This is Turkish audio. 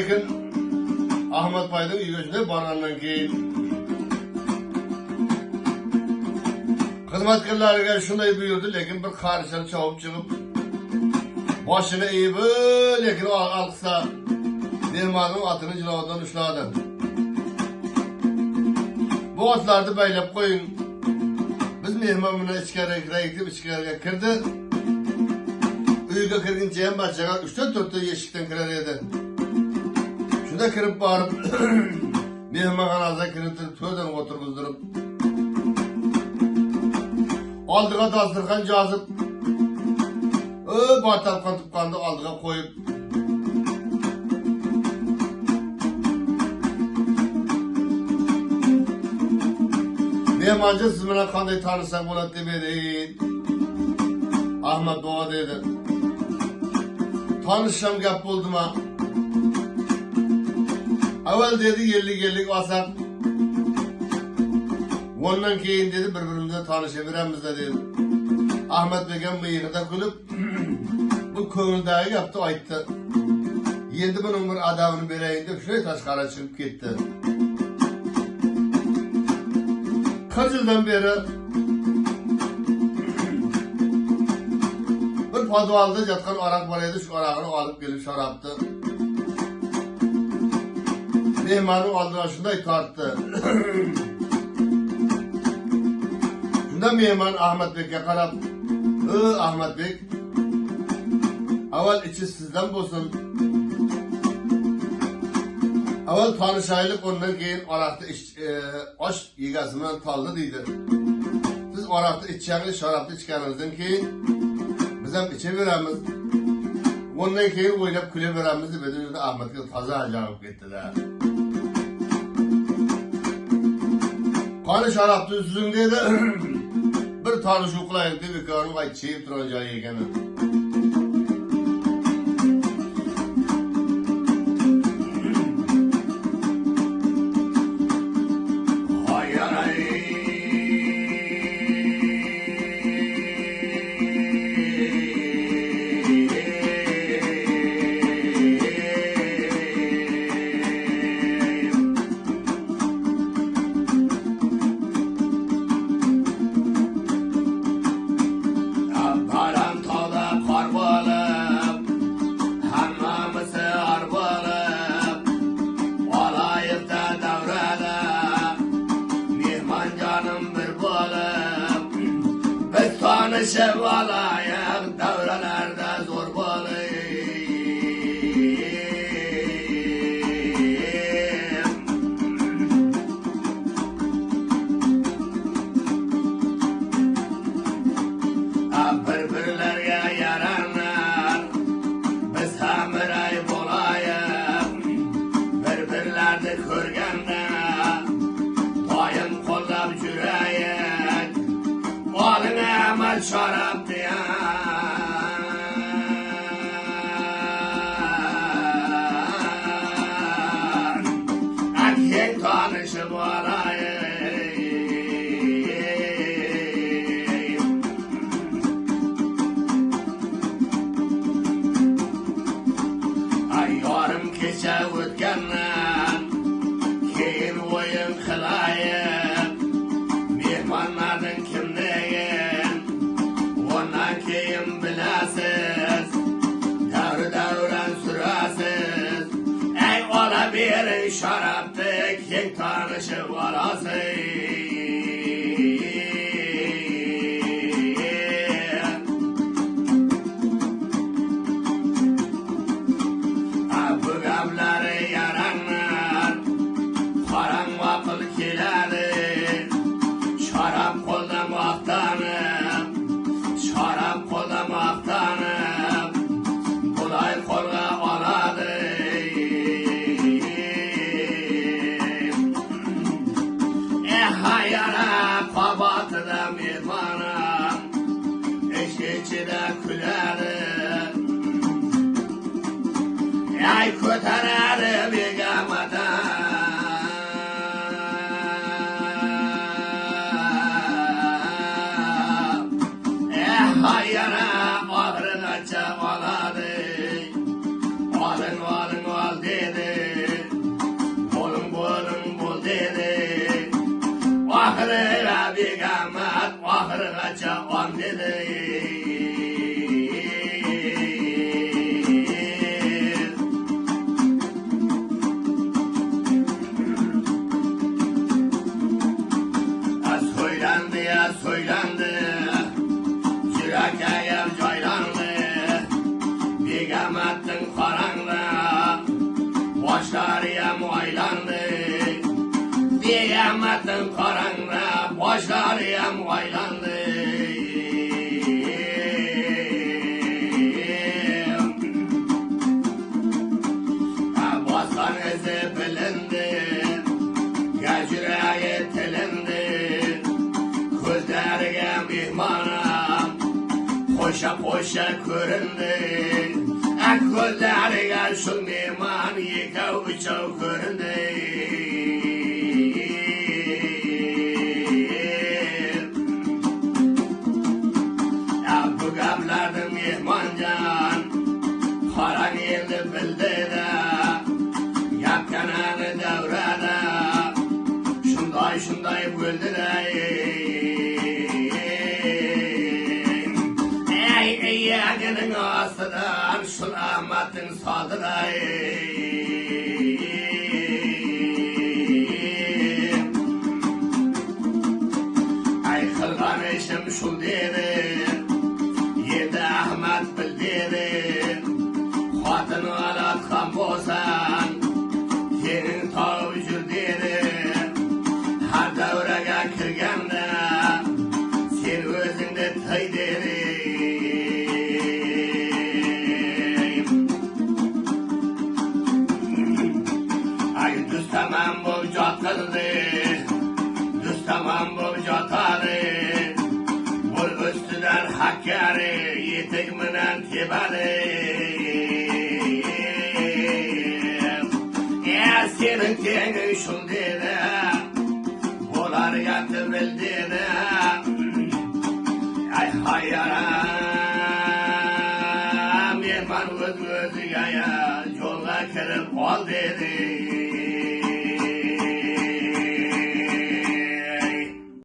lekin Ahmet Bay'dın üyesine bargandan keyin hizmetkarlarga shunday buyurdi, lekin bir qarishlar chavab chiqib boshini eğib, lekin alqsa mehmonning otini jilovidan ushladi. Bu otlarni baylab qo'ying. Biz mehmon bilan ichkariga kirdi. Uyga kirguncha ham barchaga 3-4 ta eshikdan kirar edi. Shunda kirib borib mehmonxonaga kiritib to'rdan o'tirgizdirib oldiga dasturxon yozib, batalqon tuqqanni oldiga qo'yib mehmoncha siz bilan qanday tanishsak bo'ladi deb edi. Ahmet baba dedi. Tanışsam gap bo'ldimi? Avval dedi yerlik olsak. Ondan keyin dedi bir-birimizle tanışaveramiz dedi. Ahmet Begim mıyığıda kulüp bu ko'ngildagi gapni aytdi. Endi bunun bir adamını bereyim deb şöyle tashqari chiqib ketdi. 40 yıldan beri bir podvalda yatgan arak var edi, şu arakını alıp gelip şaraptı. Mehmanın aldığına şunday tarttı. Şunda mehman Ahmet Bek'e qarab, Ahmet Bek, avval içi sizden bo'lsin. Avval tanışaylik, ondan keyin arakni osh egasidan taldi deydi. Siz arakni içeceğiniz, şarapni ichganingizdan keyin biz ham ichaveramiz. Ondan keyin o'ylab kulaveramiz deb edi. Ahmetga toza javob ketdi-da. Qani sharapni uzing dedi. Bir tanishuv qilaylik deb ekanini aytib turgan joyi ekan. Şevvalayım devrelerde zor balayım. Birbirlerine yaranlar, biz hamiray bolayım. Birbirlerde körgende doyum qo'llab jurayim. Oline amal şarap diyen erkek tanışıp olayım. Ay yarım kecha o'tgandan keyin o'yin qilayim. Mehmonlarning kimligin ondan keyin bilasiz. Davran surasiz. Ey ola bering sharapni keng tanishib olasiz. Bu gapları yaranlar qaram vaqil keladi. Şarap qo'lda maqtanib, şarap qo'lda maqtanib, bulay qo'lga oladi. Hayara qabatida mehmonim, ichida kuladi. Ay ko'taradi begamadan. Hayara ahırgacha oladi. Olin ol dedi. kaça on dedi. Söylendi, yürek ayım caylandı, Bigamettin karanlığı, başlarıyım aylandı, Bigamettin karanlığı, başlarıyım aylandı. Bastan izi bilindi, gecreyi tilindi, gözlerine mihmanım poşa poşa göründü. Gözlerine şu mihman yıkav uçav göründü. Bu gamlarda mihmancan paran elini bildi de yapkananı devrede şunday şunday böldü de. Yağının asıdan şulamatın saldıray. Ay kılgan işim şul dedi, yedi Ahmet bil dedi, hatını alatkan bozan, senin tavcur dedi, her devrege kirgende, sen özünde tıy dedi. Tamam bu catıldı, düz tamam bu catadı, bu üstüden hakkari, yetikminen tibadi. Senin tenin şun dedi, bular yatı bildi de, ay hayyaram, yerman öz gözü yaya, yola kirip ol dedi.